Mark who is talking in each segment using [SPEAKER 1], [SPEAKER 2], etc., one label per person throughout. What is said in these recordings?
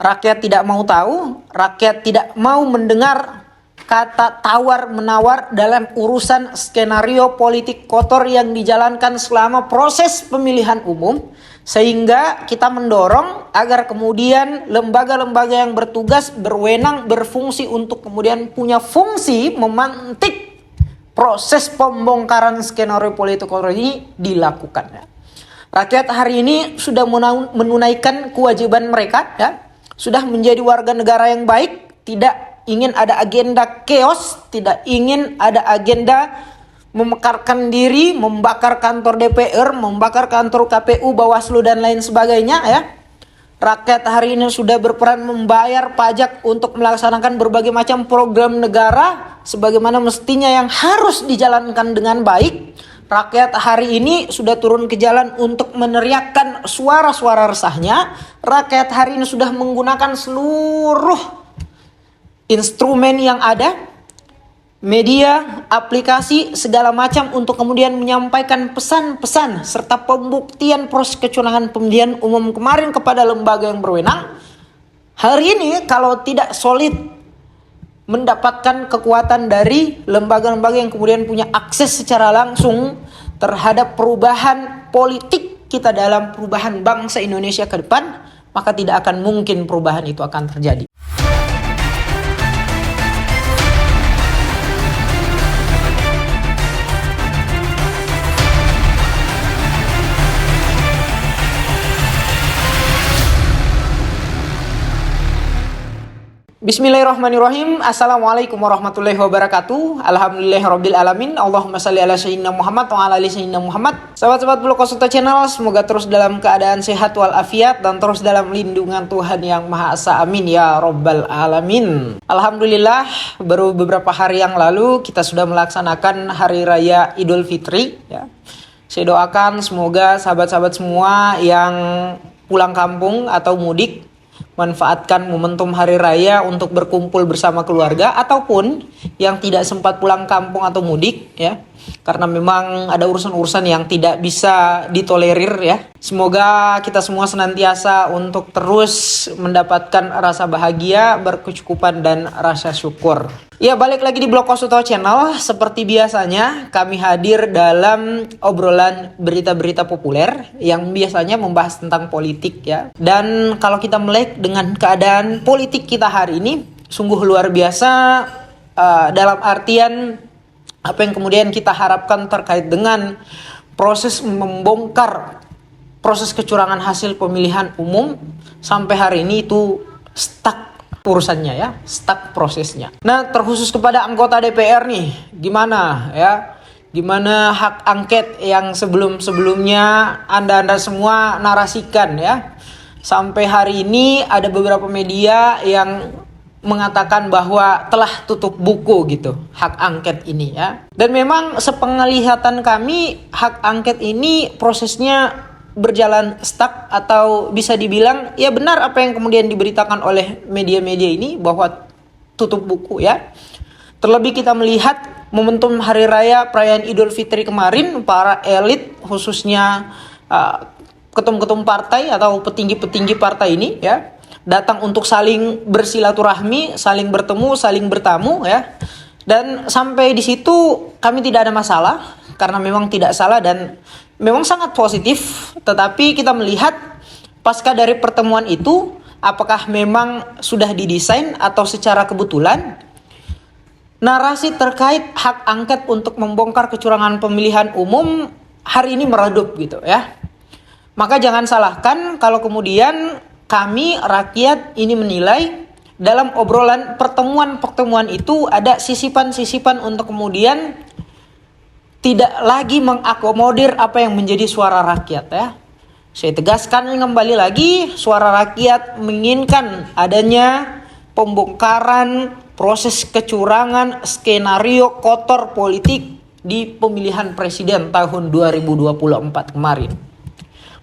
[SPEAKER 1] Rakyat tidak mau tahu, rakyat tidak mau mendengar kata tawar-menawar dalam urusan skenario politik kotor yang dijalankan selama proses pemilihan umum. Sehingga kita mendorong agar kemudian lembaga-lembaga yang bertugas, berwenang, berfungsi untuk kemudian punya fungsi memantik proses pembongkaran skenario politik kotor ini dilakukan. Rakyat hari ini sudah menunaikan kewajiban mereka, ya, sudah menjadi warga negara yang baik, tidak ingin ada agenda chaos, tidak ingin ada agenda memekarkan diri, membakar kantor DPR, membakar kantor KPU, Bawaslu dan lain sebagainya, ya. Rakyat hari ini sudah berperan membayar pajak untuk melaksanakan berbagai macam program negara sebagaimana mestinya yang harus dijalankan dengan baik. Rakyat hari ini sudah turun ke jalan untuk meneriakkan suara-suara resahnya. Rakyat hari ini sudah menggunakan seluruh instrumen yang ada, media, aplikasi, segala macam untuk kemudian menyampaikan pesan-pesan serta pembuktian proses kecurangan pemilihan umum kemarin kepada lembaga yang berwenang. Hari ini kalau tidak solid mendapatkan kekuatan dari lembaga-lembaga yang kemudian punya akses secara langsung terhadap perubahan politik kita dalam perubahan bangsa Indonesia ke depan, maka tidak akan mungkin perubahan itu akan terjadi. Bismillahirrahmanirrahim. Assalamualaikum warahmatullahi wabarakatuh. Alhamdulillahirabbil alamin. Allahumma shalli ala sayyidina Muhammad wa ala ali sayyidina Muhammad. Sahabat-sahabat Blog Kosuta Channel, semoga terus dalam keadaan sehat walafiat dan terus dalam lindungan Tuhan yang Maha Esa. Amin ya rabbal alamin. Alhamdulillah, baru beberapa hari yang lalu kita sudah melaksanakan hari raya Idul Fitri, ya. Saya doakan semoga sahabat-sahabat semua yang pulang kampung atau mudik manfaatkan momentum hari raya untuk berkumpul bersama keluarga, ataupun yang tidak sempat pulang kampung atau mudik, ya, karena memang ada urusan-urusan yang tidak bisa ditolerir, ya. Semoga kita semua senantiasa untuk terus mendapatkan rasa bahagia, berkecukupan dan rasa syukur. Ya, balik lagi di Blog Kosuta Channel. Seperti biasanya kami hadir dalam obrolan berita-berita populer yang biasanya membahas tentang politik, ya. Dan kalau kita melek dengan keadaan politik kita hari ini sungguh luar biasa, dalam artian apa yang kemudian kita harapkan terkait dengan proses membongkar proses kecurangan hasil pemilihan umum sampai hari ini itu stuck urusannya, ya, stuck prosesnya. Nah, terkhusus kepada anggota DPR nih, gimana, ya? Gimana hak angket yang sebelum-sebelumnya Anda semua narasikan, ya? Sampai hari ini ada beberapa media yang mengatakan bahwa telah tutup buku gitu hak angket ini, ya. Dan memang sepenglihatan kami hak angket ini prosesnya berjalan stuck, atau bisa dibilang ya benar apa yang kemudian diberitakan oleh media-media ini bahwa tutup buku, ya. Terlebih kita melihat momentum hari raya perayaan Idul Fitri kemarin, para elit khususnya ketum-ketum partai atau petinggi-petinggi partai ini, ya, datang untuk saling bersilaturahmi, saling bertemu, saling bertamu, ya. Dan sampai di situ kami tidak ada masalah karena memang tidak salah dan memang sangat positif. Tetapi kita melihat pasca dari pertemuan itu, apakah memang sudah didesain atau secara kebetulan narasi terkait hak angket untuk membongkar kecurangan pemilihan umum hari ini meredup gitu, ya. Maka jangan salahkan kalau kemudian kami rakyat ini menilai dalam obrolan pertemuan-pertemuan itu ada sisipan-sisipan untuk kemudian tidak lagi mengakomodir apa yang menjadi suara rakyat, ya. Saya tegaskan kembali lagi, suara rakyat menginginkan adanya pembongkaran proses kecurangan skenario kotor politik di pemilihan presiden tahun 2024 kemarin.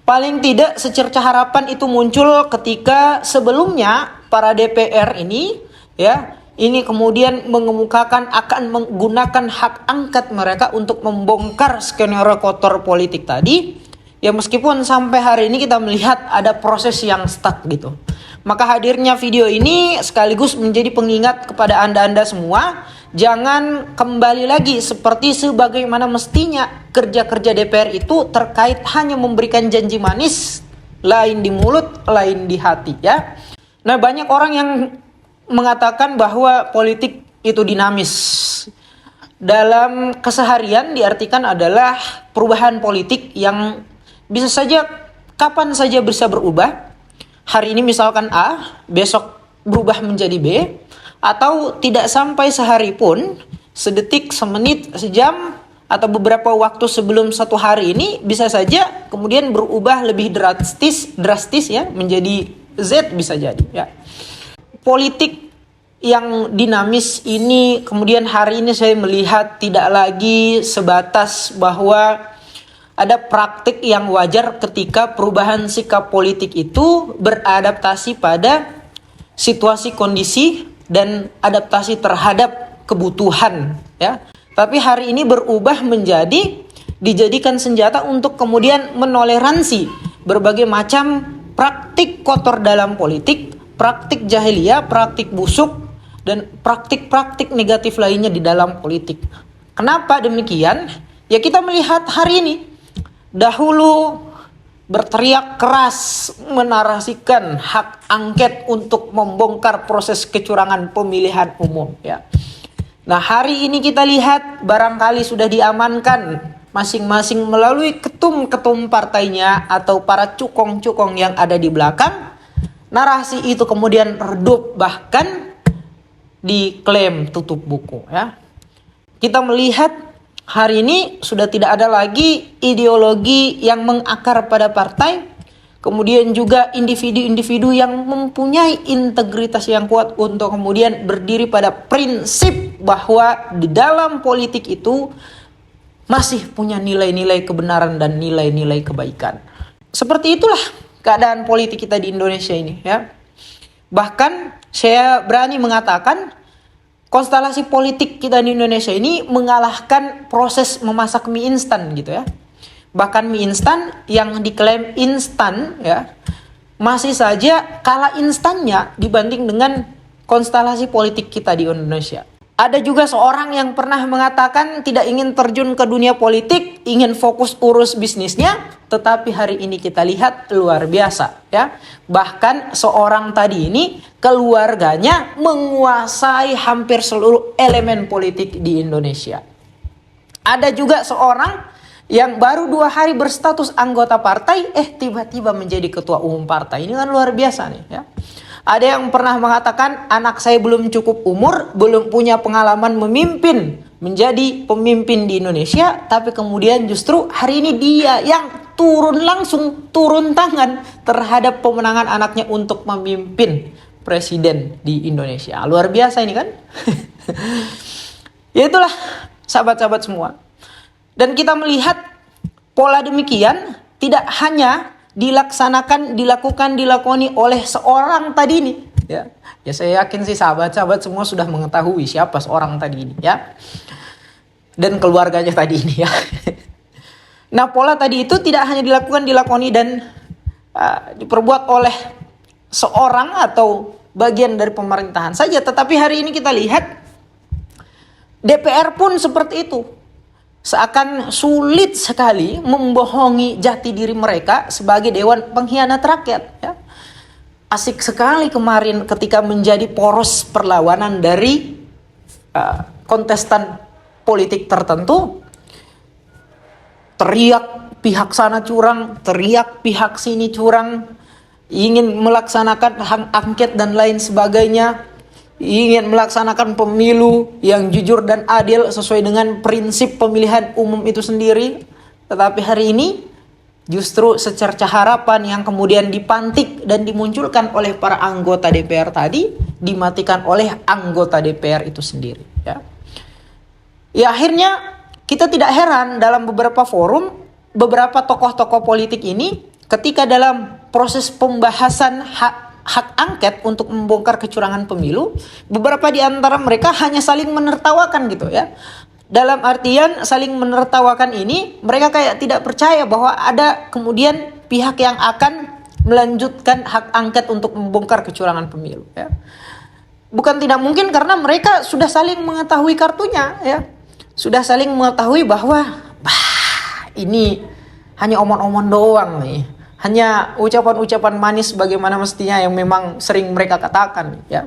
[SPEAKER 1] Paling tidak secerca harapan itu muncul ketika sebelumnya para DPR ini, ya, ini kemudian mengemukakan akan menggunakan hak angket mereka untuk membongkar skenario kotor politik tadi. Ya, meskipun sampai hari ini kita melihat ada proses yang stuck gitu. Maka hadirnya video ini sekaligus menjadi pengingat kepada Anda-Anda semua, jangan kembali lagi seperti sebagaimana mestinya kerja-kerja DPR itu terkait hanya memberikan janji manis, lain di mulut, lain di hati ya. Nah, banyak orang yang mengatakan bahwa politik itu dinamis. Dalam keseharian diartikan adalah perubahan politik yang bisa saja kapan saja bisa berubah. Hari ini misalkan A, besok berubah menjadi B, atau tidak sampai sehari pun, sedetik, semenit, sejam, atau beberapa waktu sebelum satu hari ini bisa saja kemudian berubah lebih drastis ya, menjadi Z bisa jadi ya. Politik yang dinamis ini kemudian hari ini saya melihat tidak lagi sebatas bahwa ada praktik yang wajar ketika perubahan sikap politik itu beradaptasi pada situasi kondisi dan adaptasi terhadap kebutuhan ya. Tapi hari ini berubah menjadi dijadikan senjata untuk kemudian menoleransi berbagai macam praktik kotor dalam politik, praktik jahiliyah, praktik busuk, dan praktik-praktik negatif lainnya di dalam politik. Kenapa demikian? Ya kita melihat hari ini, dahulu berteriak keras menarasikan hak angket untuk membongkar proses kecurangan pemilihan umum ya. Nah, hari ini kita lihat barangkali sudah diamankan masing-masing melalui ketum-ketum partainya atau para cukong-cukong yang ada di belakang. Narasi itu kemudian redup, bahkan diklaim tutup buku ya. Kita melihat hari ini sudah tidak ada lagi ideologi yang mengakar pada partai, kemudian juga individu-individu yang mempunyai integritas yang kuat untuk kemudian berdiri pada prinsip bahwa di dalam politik itu masih punya nilai-nilai kebenaran dan nilai-nilai kebaikan. Seperti itulah keadaan politik kita di Indonesia ini ya. Bahkan saya berani mengatakan konstelasi politik kita di Indonesia ini mengalahkan proses memasak mie instan gitu ya. Bahkan mie instan yang diklaim instan ya, masih saja kalah instannya dibanding dengan konstelasi politik kita di Indonesia. Ada juga seorang yang pernah mengatakan tidak ingin terjun ke dunia politik, ingin fokus urus bisnisnya, tetapi hari ini kita lihat luar biasa ya. Bahkan seorang tadi ini keluarganya menguasai hampir seluruh elemen politik di Indonesia. Ada juga seorang yang baru 2 hari berstatus anggota partai, tiba-tiba menjadi ketua umum partai. Ini kan luar biasa nih ya. Ada yang pernah mengatakan anak saya belum cukup umur, belum punya pengalaman memimpin, menjadi pemimpin di Indonesia, tapi kemudian justru hari ini dia yang turun tangan terhadap pemenangan anaknya untuk memimpin presiden di Indonesia. Luar biasa ini kan? Ya itulah sahabat-sahabat semua. Dan kita melihat pola demikian tidak hanya dilakoni oleh seorang tadi ini ya. Ya saya yakin sih sahabat-sahabat semua sudah mengetahui siapa seorang tadi ini ya. Dan keluarganya tadi ini ya. Nah, pola tadi itu tidak hanya dilakoni dan diperbuat oleh seorang atau bagian dari pemerintahan saja, tetapi hari ini kita lihat DPR pun seperti itu. Seakan sulit sekali membohongi jati diri mereka sebagai dewan pengkhianat rakyat ya. Asik sekali kemarin ketika menjadi poros perlawanan dari kontestan politik tertentu, teriak pihak sana curang, teriak pihak sini curang, ingin melaksanakan hak angket dan lain sebagainya, ingin melaksanakan pemilu yang jujur dan adil sesuai dengan prinsip pemilihan umum itu sendiri. Tetapi hari ini justru secercah harapan yang kemudian dipantik dan dimunculkan oleh para anggota DPR tadi dimatikan oleh anggota DPR itu sendiri ya. Ya akhirnya kita tidak heran dalam beberapa forum beberapa tokoh-tokoh politik ini ketika dalam proses pembahasan hak angket untuk membongkar kecurangan pemilu, beberapa di antara mereka hanya saling menertawakan gitu ya. Dalam artian saling menertawakan ini, mereka kayak tidak percaya bahwa ada kemudian pihak yang akan melanjutkan hak angket untuk membongkar kecurangan pemilu, ya. Bukan tidak mungkin karena mereka sudah saling mengetahui kartunya, ya. Sudah saling mengetahui bahwa ini hanya omong-omong doang nih. Hanya ucapan-ucapan manis bagaimana mestinya yang memang sering mereka katakan, ya.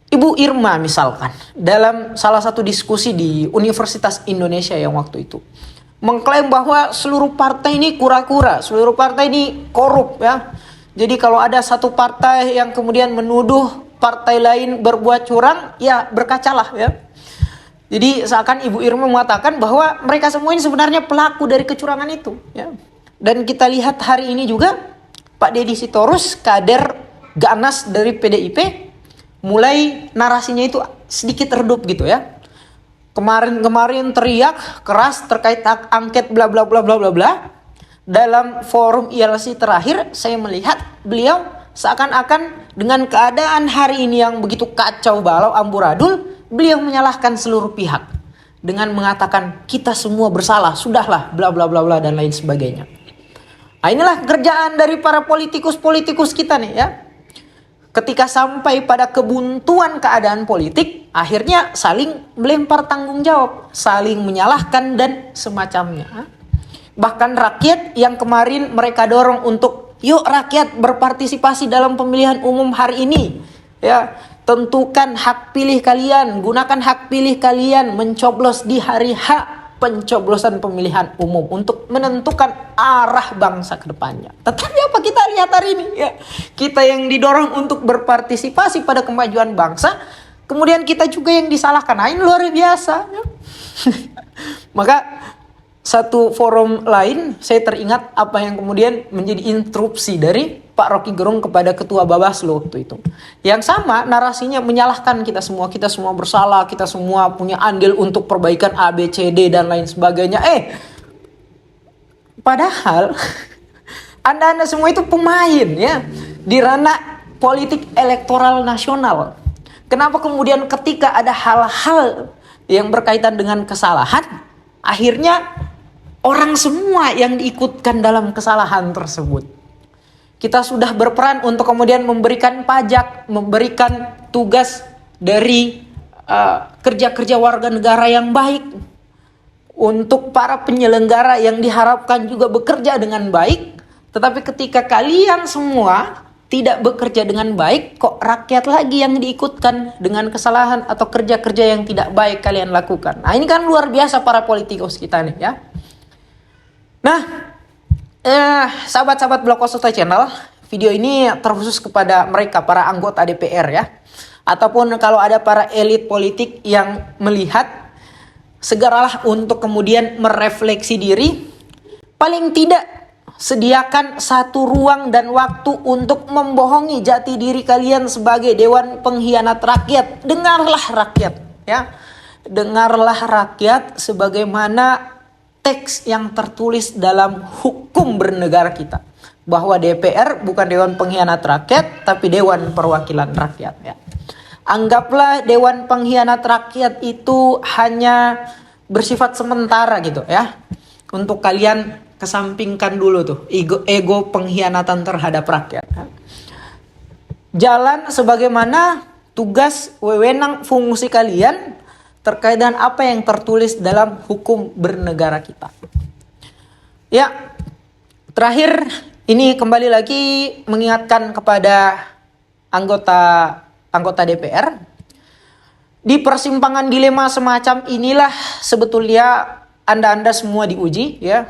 [SPEAKER 1] Ibu Irma misalkan dalam salah satu diskusi di Universitas Indonesia yang waktu itu mengklaim bahwa seluruh partai ini kura-kura, seluruh partai ini korup, ya. Jadi kalau ada satu partai yang kemudian menuduh partai lain berbuat curang, ya berkacalah, ya. Jadi seakan Ibu Irma mengatakan bahwa mereka semua ini sebenarnya pelaku dari kecurangan itu, ya. Dan kita lihat hari ini juga Pak Deddy Sitorus, kader ganas dari PDIP, mulai narasinya itu sedikit redup gitu, ya. Kemarin teriak keras terkait hak angket bla bla bla bla bla bla. Dalam forum ILC terakhir saya melihat beliau seakan-akan dengan keadaan hari ini yang begitu kacau balau amburadul, beliau menyalahkan seluruh pihak dengan mengatakan kita semua bersalah, sudahlah bla bla bla bla dan lain sebagainya. Nah, inilah kerjaan dari para politikus kita nih, ya. Ketika sampai pada kebuntuan keadaan politik, akhirnya saling melempar tanggung jawab, saling menyalahkan dan semacamnya. Bahkan rakyat yang kemarin mereka dorong untuk yuk rakyat berpartisipasi dalam pemilihan umum hari ini, ya, tentukan hak pilih kalian, gunakan hak pilih kalian mencoblos di hari H pencoblosan pemilihan umum untuk menentukan arah bangsa ke depannya. Tetapi apa kita lihat hari ini, ya? Kita yang didorong untuk berpartisipasi pada kemajuan bangsa, kemudian kita juga yang disalahkan. Nah, ini luar biasa, ya. Maka satu forum lain saya teringat apa yang kemudian menjadi instruksi dari Pak Rocky Gerung kepada Ketua Bawaslu waktu itu. Yang sama narasinya menyalahkan kita semua bersalah, kita semua punya andil untuk perbaikan A, B, C, D dan lain sebagainya. Padahal Anda semua itu pemain, ya, di ranah politik elektoral nasional. Kenapa kemudian ketika ada hal-hal yang berkaitan dengan kesalahan, akhirnya orang semua yang diikutkan dalam kesalahan tersebut? Kita sudah berperan untuk kemudian memberikan pajak, memberikan tugas dari kerja-kerja warga negara yang baik untuk para penyelenggara yang diharapkan juga bekerja dengan baik. Tetapi ketika kalian semua tidak bekerja dengan baik, kok rakyat lagi yang diikutkan dengan kesalahan atau kerja-kerja yang tidak baik kalian lakukan. Nah, ini kan luar biasa para politikus kita nih, ya. Nah, sahabat-sahabat Blog Kosota Channel, video ini terkhusus kepada mereka, para anggota DPR, ya. Ataupun kalau ada para elit politik yang melihat, segeralah untuk kemudian merefleksi diri. Paling tidak sediakan satu ruang dan waktu untuk membohongi jati diri kalian sebagai Dewan Pengkhianat Rakyat. Dengarlah rakyat, ya. Dengarlah rakyat sebagaimana teks yang tertulis dalam hukum bernegara kita, bahwa DPR bukan Dewan Pengkhianat Rakyat tapi Dewan Perwakilan Rakyat, ya. Anggaplah Dewan Pengkhianat Rakyat itu hanya bersifat sementara gitu, ya. Untuk kalian kesampingkan dulu tuh ego pengkhianatan terhadap rakyat. Jalan sebagaimana tugas, wewenang, fungsi kalian terkait dengan apa yang tertulis dalam hukum bernegara kita. Ya, terakhir ini kembali lagi mengingatkan kepada anggota DPR. Di persimpangan dilema semacam inilah sebetulnya Anda semua diuji, ya.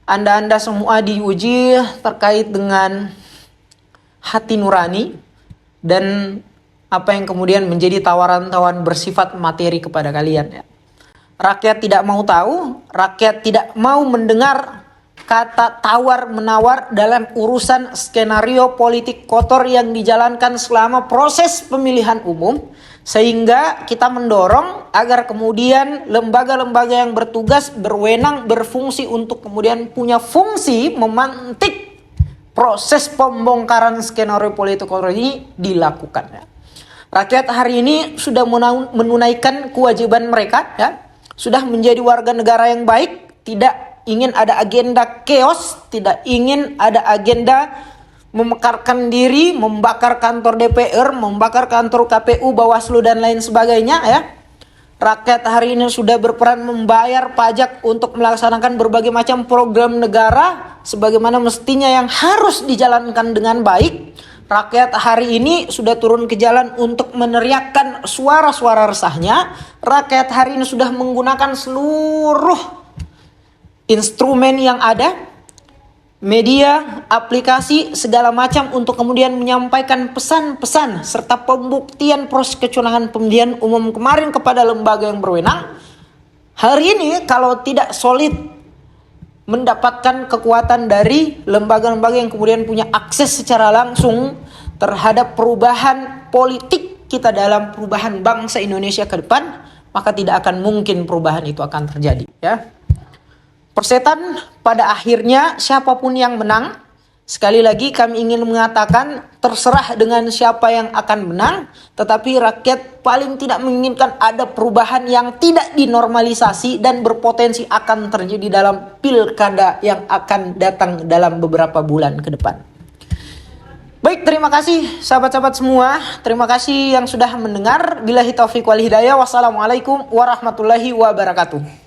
[SPEAKER 1] Anda semua diuji terkait dengan hati nurani dan apa yang kemudian menjadi tawaran-tawaran bersifat materi kepada kalian, ya. Rakyat tidak mau tahu, rakyat tidak mau mendengar kata tawar-menawar dalam urusan skenario politik kotor yang dijalankan selama proses pemilihan umum. Sehingga kita mendorong agar kemudian lembaga-lembaga yang bertugas, berwenang, berfungsi untuk kemudian punya fungsi memantik proses pembongkaran skenario politik kotor ini dilakukan, ya. Rakyat hari ini sudah menunaikan kewajiban mereka, ya. Sudah menjadi warga negara yang baik, tidak ingin ada agenda chaos, tidak ingin ada agenda memekarkan diri, membakar kantor DPR, membakar kantor KPU, Bawaslu dan lain sebagainya ya. Rakyat hari ini sudah berperan membayar pajak untuk melaksanakan berbagai macam program negara sebagaimana mestinya yang harus dijalankan dengan baik. Rakyat hari ini sudah turun ke jalan untuk meneriakkan suara-suara resahnya. Rakyat hari ini sudah menggunakan seluruh instrumen yang ada, media, aplikasi, segala macam untuk kemudian menyampaikan pesan-pesan serta pembuktian proses kecurangan pemilihan umum kemarin kepada lembaga yang berwenang. Hari ini kalau tidak solid mendapatkan kekuatan dari lembaga-lembaga yang kemudian punya akses secara langsung terhadap perubahan politik kita dalam perubahan bangsa Indonesia ke depan, maka tidak akan mungkin perubahan itu akan terjadi ya. Persetan pada akhirnya siapapun yang menang, sekali lagi kami ingin mengatakan terserah dengan siapa yang akan menang, tetapi rakyat paling tidak menginginkan ada perubahan yang tidak dinormalisasi dan berpotensi akan terjadi dalam pilkada yang akan datang dalam beberapa bulan ke depan. Baik, terima kasih sahabat-sahabat semua. Terima kasih yang sudah mendengar. Billahi taufiq wal hidayah. Wassalamualaikum warahmatullahi wabarakatuh.